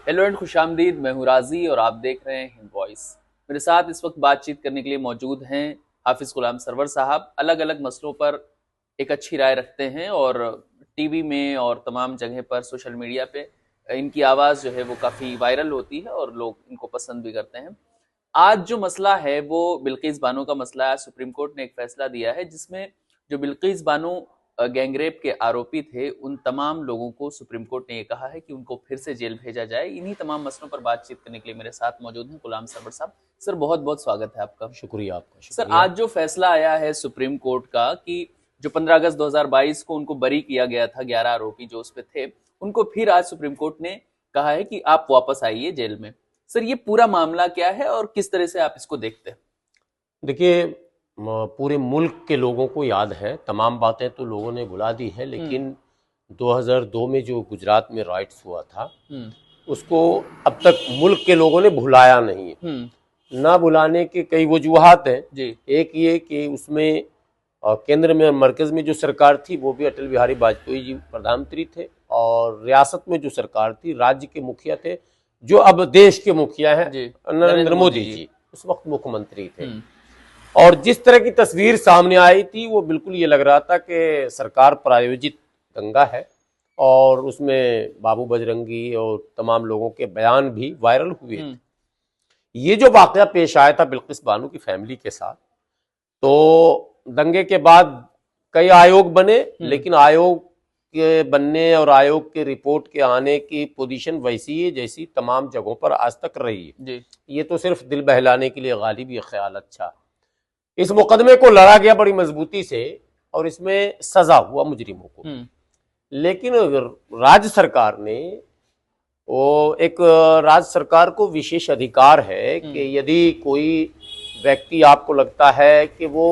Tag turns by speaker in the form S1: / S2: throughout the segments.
S1: Hello and खुशामदीद। मैं हूँ राजी और आप देख रहे हैं हिंद वॉइस। मेरे साथ इस वक्त बातचीत करने के लिए मौजूद हैं हाफिज गुलाम सरवर साहब। अलग अलग मसलों पर एक अच्छी राय रखते हैं और टीवी में और तमाम जगह पर सोशल मीडिया पे इनकी आवाज़ जो है वो काफ़ी वायरल होती है और लोग इनको पसंद भी करते हैं। आज जो मसला है वो बिल्किस बानो का मसला है। सुप्रीम कोर्ट ने एक फैसला दिया है जिसमें जो बिल्किस बानो गैंगरेप के आरोपी थे उन तमाम लोगों को सुप्रीम कोर्ट ने ये कहा है कि उनको फिर से जेल भेजा जाए। इन्हीं तमाम मसलों पर बातचीत करने के लिए मेरे साथ मौजूद हैं गुलाम सरवर साहब। सर बहुत बहुत स्वागत है आपका।
S2: शुक्रिया आपका।
S1: सर आज जो फैसला आया है सुप्रीम कोर्ट का कि जो 15 अगस्त 2022 को उनको बरी किया गया था 11 आरोपी जो उस पे थे, उनको फिर आज सुप्रीम कोर्ट ने कहा है कि आप वापस आइए जेल में। सर ये पूरा मामला क्या है और किस तरह से आप इसको देखते हैं?
S2: देखिए, पूरे मुल्क के लोगों को याद है, तमाम बातें तो लोगों ने भुला दी है, लेकिन 2002 में जो गुजरात में राइट्स हुआ था उसको अब तक मुल्क के लोगों ने भुलाया नहीं है। ना भुलाने के कई वजूहात हैं जी। एक ये कि उसमें केंद्र में और मरकज में जो सरकार थी वो भी अटल बिहारी वाजपेयी जी प्रधानमंत्री थे, और रियासत में जो सरकार थी राज्य के मुखिया थे जो अब देश के मुखिया हैं नरेंद्र मोदी जी उस वक्त मुख्यमंत्री थे। और जिस तरह की तस्वीर सामने आई थी वो बिल्कुल ये लग रहा था कि सरकार प्रायोजित दंगा है, और उसमें बाबू बजरंगी और तमाम लोगों के बयान भी वायरल हुए थे। ये जो वाकया पेश आया था बिल्किस बानो की फैमिली के साथ, तो दंगे के बाद कई आयोग बने, लेकिन आयोग के बनने और आयोग के रिपोर्ट के आने की पोजीशन वैसी है जैसी तमाम जगहों पर आज तक रही है जी। ये तो सिर्फ दिल बहलाने के लिए गालिब ये ख्याल अच्छा। इस मुकदमे को लड़ा गया बड़ी मजबूती से और इसमें सजा हुआ मुजरिमों को, लेकिन राज्य सरकार ने राज्य सरकार को विशेष अधिकार है कि यदि कोई व्यक्ति आपको लगता है कि वो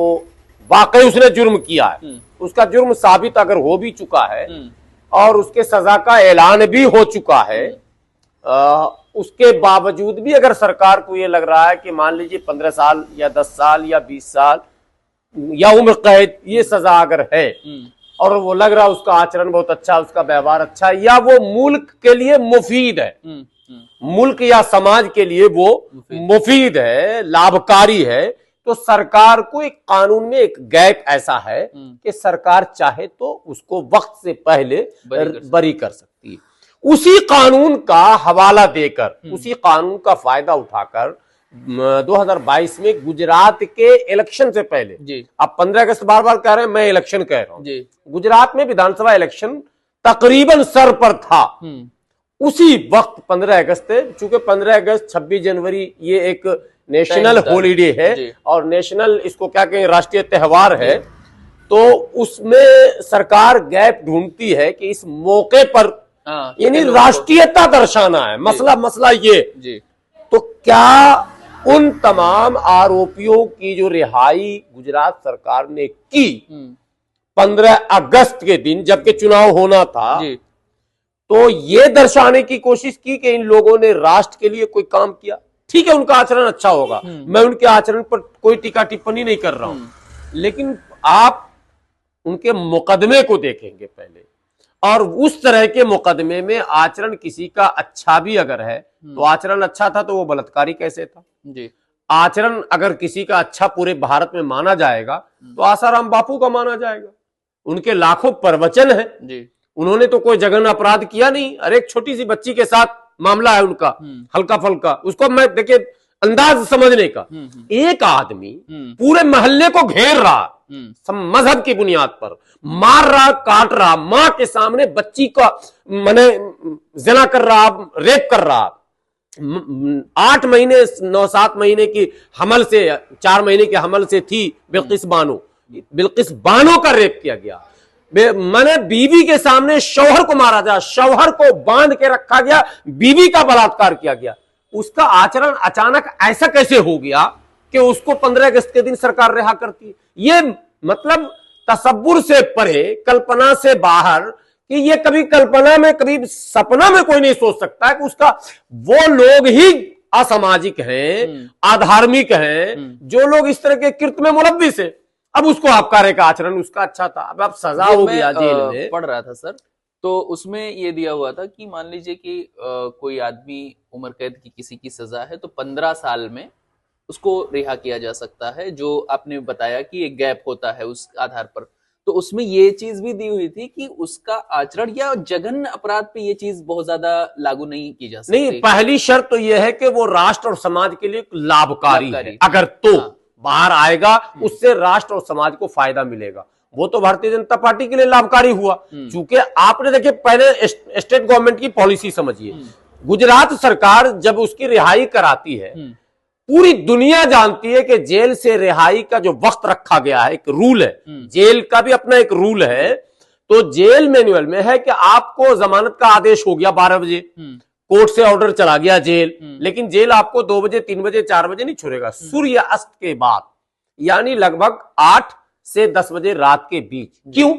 S2: वाकई उसने जुर्म किया है, उसका जुर्म साबित अगर हो भी चुका है और उसके सजा का ऐलान भी हो चुका है, उसके बावजूद भी अगर सरकार को ये लग रहा है कि मान लीजिए 15 साल या 10 साल या 20 साल या उम्र कैद ये सजा अगर है और वो लग रहा है उसका आचरण बहुत अच्छा, उसका व्यवहार अच्छा, या वो मुल्क के लिए मुफीद है, मुल्क या समाज के लिए वो मुफीद है, लाभकारी है, तो सरकार को एक कानून में एक गैप ऐसा है कि सरकार चाहे तो उसको वक्त से पहले बरी कर सकती है। उसी कानून का हवाला देकर, उसी कानून का फायदा उठाकर 2022 में गुजरात के इलेक्शन से पहले जी। अब 15 अगस्त बार बार कह रहे हैं, मैं इलेक्शन कह रहा हूं, गुजरात में विधानसभा इलेक्शन तकरीबन सर पर था। उसी वक्त 15 अगस्त, चूंकि 15 अगस्त 26 जनवरी ये एक नेशनल हॉलीडे है और नेशनल इसको क्या कहें राष्ट्रीय त्योहार है, तो उसमें सरकार गैप ढूंढती है कि इस मौके पर यानी राष्ट्रीयता दर्शाना है। मसला ये जी। तो क्या उन तमाम आरोपियों की जो रिहाई गुजरात सरकार ने की 15 अगस्त के दिन जबकि चुनाव होना था जी। तो ये दर्शाने की कोशिश की कि इन लोगों ने राष्ट्र के लिए कोई काम किया। ठीक है, उनका आचरण अच्छा होगा, मैं उनके आचरण पर कोई टीका टिप्पणी नहीं कर रहा हूं, लेकिन आप उनके मुकदमे को देखेंगे पहले, और उस तरह के मुकदमे में आचरण किसी का अच्छा भी अगर है तो आचरण अच्छा था तो वो बलात्कारी कैसे था जी। आचरण अगर किसी का अच्छा पूरे भारत में माना जाएगा तो आसाराम बापू का माना जाएगा। उनके लाखों प्रवचन है जी। उन्होंने तो कोई जघन्य अपराध किया नहीं। अरे एक छोटी सी बच्ची के साथ मामला है उनका, हल्का फल्का, उसको मैं देखिए अंदाज समझने का, एक आदमी पूरे मोहल्ले को घेर रहा मजहब की बुनियाद पर, मार रहा, काट रहा, मां के सामने बच्ची का मने जिना कर रहा, रेप कर रहा, 8 महीने 9-7 महीने की हमल से 4 महीने के हमल से थी बिल्किस बानो का रेप किया गया। मैंने बीवी के सामने शौहर को मारा गया, शौहर को बांध के रखा गया, बीवी का बलात्कार किया गया। उसका आचरण अचानक ऐसा कैसे हो गया कि उसको 15 अगस्त के दिन सरकार रिहा करती है? ये मतलब तसव्वुर से परे, कल्पना से बाहर, कि ये कभी कल्पना में, कभी सपना में कोई नहीं सोच सकता है कि उसका वो लोग ही असामाजिक हैं, अधार्मिक हैं, जो लोग इस तरह के कृत्य में मुलव्विस है। अब उसको आबकारी का आचरण उसका अच्छा था, अब सजा हो गया जेल में।
S1: पढ़ रहा था सर तो उसमें ये दिया हुआ था कि मान लीजिए कि कोई आदमी उम्र कैद की किसी की सजा है तो 15 साल में उसको रिहा किया जा सकता है, जो आपने बताया कि एक गैप होता है उस आधार पर। तो उसमें ये चीज भी दी हुई थी कि उसका आचरण या जघन्य अपराध पे ये चीज बहुत ज्यादा लागू नहीं की जा सकती।
S2: नहीं, पहली शर्त तो यह है कि वो राष्ट्र और समाज के लिए लाभकारी है। अगर तो बाहर आएगा उससे राष्ट्र और समाज को फायदा मिलेगा, वो तो भारतीय जनता पार्टी के लिए लाभकारी हुआ। चूंकि आपने देखिए पहले स्टेट गवर्नमेंट की पॉलिसी समझिए, गुजरात सरकार जब उसकी रिहाई कराती है, पूरी दुनिया जानती है कि जेल से रिहाई का जो वक्त रखा गया है, एक रूल है, जेल का भी अपना एक रूल है। तो जेल मैनुअल में है कि आपको जमानत का आदेश हो गया 12 बजे, कोर्ट से ऑर्डर चला गया जेल, लेकिन जेल आपको 2 बजे 3 बजे 4 बजे नहीं छोड़ेगा, सूर्य अस्त के बाद, यानी लगभग 8 से 10 बजे रात के बीच। क्यों?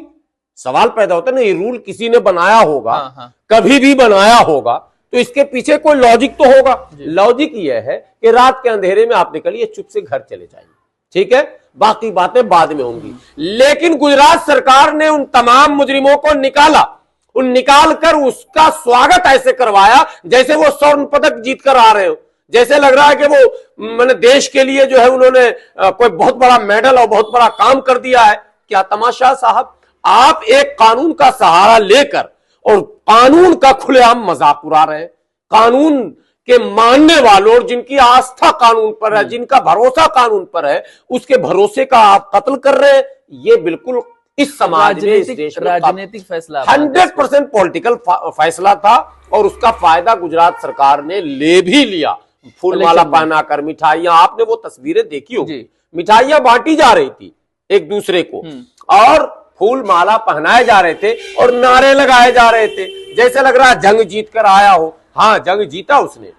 S2: सवाल पैदा होता है ना, ये रूल किसी ने बनाया होगा, कभी भी बनाया होगा, तो इसके पीछे कोई लॉजिक तो होगा। लॉजिक यह है कि रात के अंधेरे में आप निकलिए, चुप से घर चले जाइए, ठीक है, बाकी बातें बाद में होंगी। लेकिन गुजरात सरकार ने उन तमाम मुजरिमों को निकाल कर उसका स्वागत ऐसे करवाया जैसे वो स्वर्ण पदक जीत कर आ रहे हो, जैसे लग रहा है कि वो मैंने देश के लिए जो है उन्होंने कोई बहुत बड़ा मेडल और बहुत बड़ा काम कर दिया है। क्या तमाशा साहब, आप एक कानून का सहारा लेकर और कानून का खुलेआम मजाक उड़ा रहे हैं। कानून के मानने वालों और जिनकी आस्था कानून पर है, जिनका भरोसा कानून पर है, उसके भरोसे का आप कत्ल कर रहे हैं। ये बिल्कुल इस समाज में, इस देश में
S1: राजनीतिक फैसला
S2: 100% पॉलिटिकल फैसला था और उसका फायदा गुजरात सरकार ने ले भी लिया। फूलमाला पहनाकर मिठाइयां, आपने वो तस्वीरें देखी होगी, मिठाइयां बांटी जा रही थी एक दूसरे को और फूल माला पहनाए जा रहे थे और नारे लगाए जा रहे थे, जैसे लग रहा है जंग जीत कर आया हो। हाँ, जंग जीता उसने,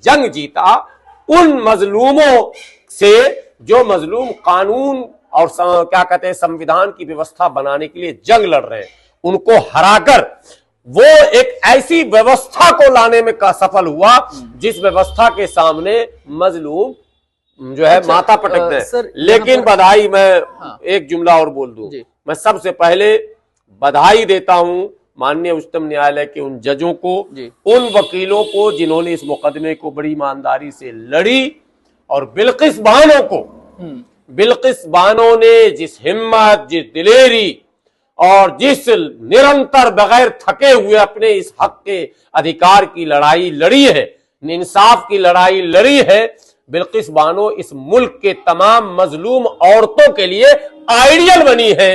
S2: जंग जीता उन मजलूमों से जो मजलूम कानून और क्या कहते हैं संविधान की व्यवस्था बनाने के लिए जंग लड़ रहे हैं, उनको हराकर वो एक ऐसी व्यवस्था को लाने में का सफल हुआ जिस व्यवस्था के सामने मजलूम जो है माथा पटक दे। लेकिन बधाई, मैं एक जुमला और बोल दूं, मैं सबसे पहले बधाई देता हूं माननीय उच्चतम न्यायालय के उन जजों को, उन वकीलों को जिन्होंने इस मुकदमे को बड़ी ईमानदारी से लड़ी, और बिल्किस बानो को, बिल्किस बानो ने जिस हिम्मत, जिस दिलेरी और जिस निरंतर बगैर थके हुए अपने इस हक के अधिकार की लड़ाई लड़ी है, इंसाफ की लड़ाई लड़ी है, बिल्किस बानो इस मुल्क के तमाम मजलूम औरतों के लिए आइडियल बनी है।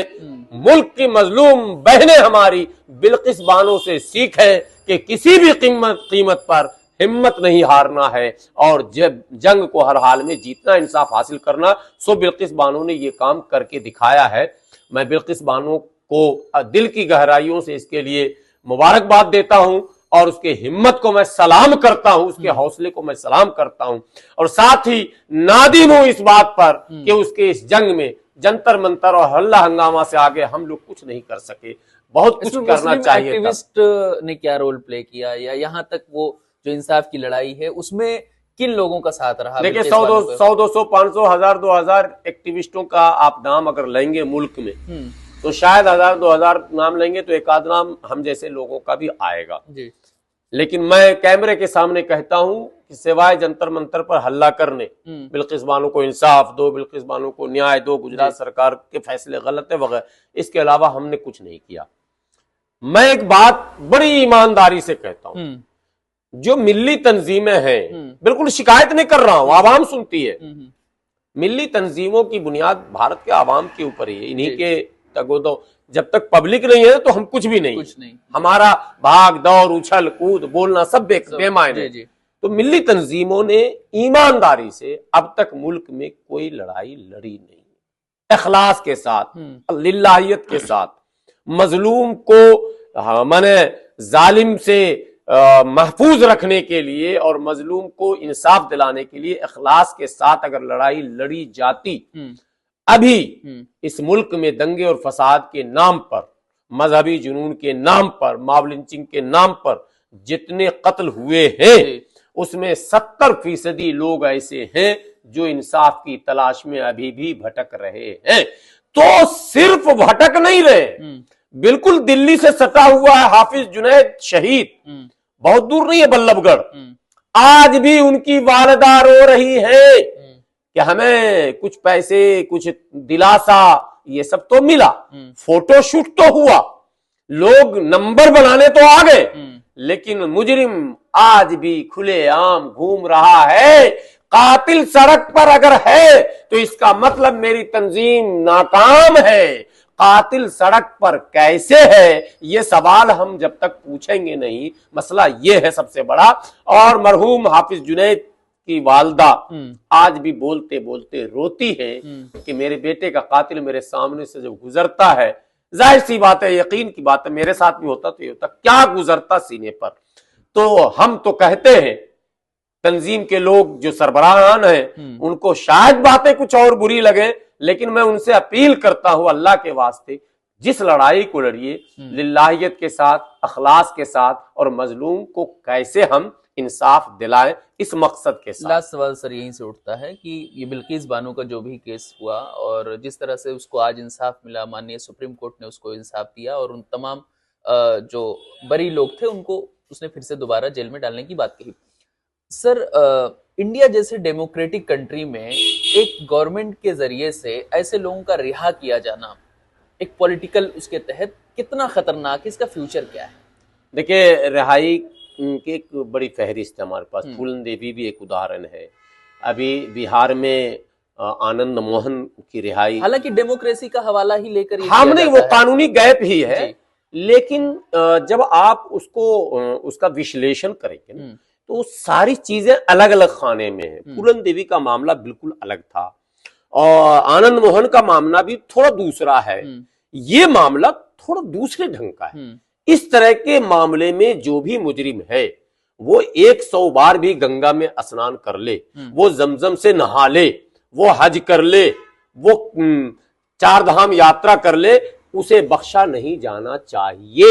S2: मुल्क की मजलूम बहनें हमारी बिल्किस बानो से सीख है कि किसी भी कीमत पर हिम्मत नहीं हारना है और जब जंग को हर हाल में जीतना, इंसाफ हासिल करना। सो बिल्किस बानो ने ये काम करके दिखाया है। मैं बिल्किस बानो को दिल की गहराइयों से इसके लिए मुबारकबाद देता हूं और उसके हिम्मत को मैं सलाम करता हूं, उसके हौसले को मैं सलाम करता हूं, और साथ ही नादिम हूं इस बात पर कि उसके इस जंग में जंतर मंतर और हल्ला हंगामा से आगे हम लोग कुछ नहीं कर सके, बहुत कुछ करना चाहिए।
S1: एक्टिविस्ट ने क्या रोल प्ले किया, या यहाँ तक वो जो इंसाफ की लड़ाई है उसमें किन लोगों का साथ रहा?
S2: देखिए 100, 200, 500, 1000, 2000 एक्टिविस्टों का आप नाम अगर लेंगे मुल्क में तो शायद 1000, 2000 नाम लेंगे तो एक आध नाम हम जैसे लोगों का भी आएगा जी। लेकिन मैं कैमरे के सामने कहता हूं कि सिवाय जंतर मंतर पर हल्ला करने, बिल्किस बानो को इंसाफ दो, बिल्किस बानो को न्याय दो, गुजरात सरकार के फैसले गलत है वगैरह, इसके अलावा हमने कुछ नहीं किया। मैं एक बात बड़ी ईमानदारी से कहता हूं, जो मिल्ली तंजीमें हैं, बिल्कुल शिकायत नहीं कर रहा हूं, आवाम सुनती है, मिल्ली तंजीमों की बुनियाद भारत के आवाम के ऊपर ही है, इन्हीं के तगोदो। जब तक पब्लिक नहीं है तो हम कुछ भी नहीं, हमारा भाग दौड़ उछल कूद बोलना सब बेमायने। तो मिल्ली तंजीमों ने ईमानदारी से अब तक मुल्क में कोई लड़ाई लड़ी नहीं, इखलास के साथ, लिल्लाहियत के साथ, मजलूम को माने जालिम से महफूज रखने के लिए और मजलूम को इंसाफ दिलाने के लिए इखलास के साथ अगर लड़ाई लड़ी जाती, अभी इस मुल्क में दंगे और फसाद के नाम पर, मजहबी जुनून के नाम पर, मॉब लिंचिंग के नाम पर जितने कत्ल हुए हैं उसमें 70% लोग ऐसे हैं जो इंसाफ की तलाश में अभी भी भटक रहे हैं। तो सिर्फ भटक नहीं रहे, बिल्कुल दिल्ली से सटा हुआ है हाफिज जुनैद शहीद, बहुत दूर नहीं है बल्लभगढ़। आज भी उनकी वालिदा रो रही है कि हमें कुछ पैसे, कुछ दिलासा, ये सब तो मिला, फोटोशूट तो हुआ, लोग नंबर बनाने तो आ गए, लेकिन मुजरिम आज भी खुलेआम घूम रहा है। कातिल सड़क पर अगर है तो इसका मतलब मेरी तंजीम नाकाम है। कातिल सड़क पर कैसे है, ये सवाल हम जब तक पूछेंगे नहीं, मसला ये है सबसे बड़ा। और मरहूम हाफिज जुनैद की वालदा आज भी बोलते बोलते रोती है कि मेरे बेटे का कातिल मेरे सामने से जब गुजरता है, जाहिर सी बात है, यकीन की बात है, मेरे साथ भी होता तो ये होता, क्या गुजरता सीने पर। तो हम तो कहते हैं तंजीम के लोग जो सरबराहान हैं उनको शायद बातें कुछ और बुरी लगे, लेकिन मैं उनसे अपील करता हूं अल्लाह के वास्ते, जिस लड़ाई को लड़िए लिल्लाहियत के साथ, अखलास के साथ, और मजलूम को कैसे हम इंसाफ दिलाएं, इस मकसद के साथ।
S1: लास्ट सवाल सर यहीं से उठता है कि ये बिल्किस बानो का जो भी केस हुआ और जिस तरह से उसको आज इंसाफ मिला, माननीय सुप्रीम कोर्ट ने उसको इंसाफ दिया और उन तमाम जो बरी लोग थे उनको उसने फिर से दोबारा जेल में डालने की बात कही। सर, इंडिया जैसे डेमोक्रेटिक कंट्री में एक गवर्नमेंट के जरिए से ऐसे लोगों का रिहा किया जाना एक पॉलिटिकल उसके तहत कितना खतरनाक है, इसका फ्यूचर क्या है?
S2: देखिए, रिहाई की एक बड़ी फहरिस्त है हमारे पास। फूलन देवी भी एक उदाहरण है। अभी बिहार में आनंद मोहन की रिहाई, हालांकि
S1: डेमोक्रेसी का हवाला ही लेकर
S2: हम नहीं, वो कानूनी गैप ही है, लेकिन जब आप उसको उसका विश्लेषण करेंगे ना, तो सारी चीजें अलग अलग खाने में है। फूलन देवी का मामला बिल्कुल अलग था और आनंद मोहन का मामला भी थोड़ा दूसरा है, ये मामला थोड़ा दूसरे ढंग का है। इस तरह के मामले में जो भी मुजरिम है वो 100 बार भी गंगा में स्नान कर ले, वो जमजम से नहा ले, वो हज कर ले, वो 4 धाम यात्रा कर ले, उसे बख्शा नहीं जाना चाहिए।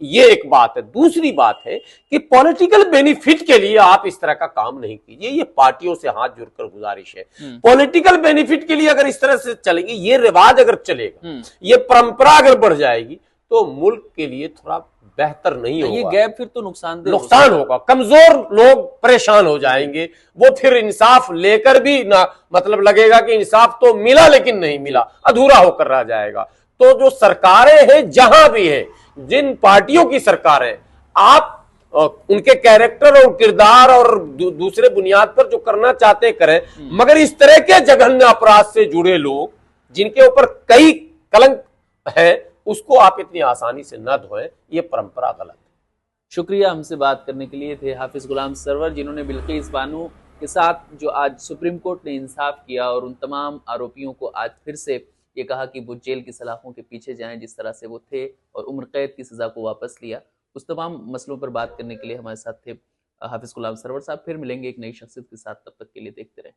S2: ये एक बात है। दूसरी बात है कि पॉलिटिकल बेनिफिट के लिए आप इस तरह का काम नहीं कीजिए, ये पार्टियों से हाथ जोड़कर गुजारिश है। पॉलिटिकल बेनिफिट के लिए अगर इस तरह से चलेंगे, ये रिवाज अगर चलेगा, ये परंपरा अगर बढ़ जाएगी, तो मुल्क के लिए थोड़ा बेहतर नहीं होगा।
S1: ये गैप फिर तो
S2: नुकसान होगा, कमजोर लोग परेशान हो जाएंगे, वो फिर इंसाफ लेकर भी ना, मतलब लगेगा कि इंसाफ तो मिला लेकिन नहीं मिला, अधूरा होकर रह जाएगा। तो जो सरकारें हैं, जहां भी है, जिन पार्टियों की सरकारें, आप उनके कैरेक्टर और किरदार और दूसरे बुनियाद पर जो करना चाहते करें, मगर इस तरह के जघन्य अपराध से जुड़े लोग जिनके ऊपर कई कलंक है, उसको आप इतनी आसानी से न धोएं, ये परंपरा गलत है।
S1: शुक्रिया, हमसे बात करने के लिए थे हाफिज गुलाम सरवर, जिन्होंने बिल्किस बानो के साथ जो आज सुप्रीम कोर्ट ने इंसाफ किया और उन तमाम आरोपियों को आज फिर से ये कहा कि वो जेल की सलाखों के पीछे जाएं जिस तरह से वो थे, और उम्र कैद की सजा को वापस लिया। उस तमाम मसलों पर बात करने के लिए हमारे साथ थे हाफिज गुलाम सरवर साहब। फिर मिलेंगे एक नई शख्सियत के साथ, तब तक के लिए देखते रहें।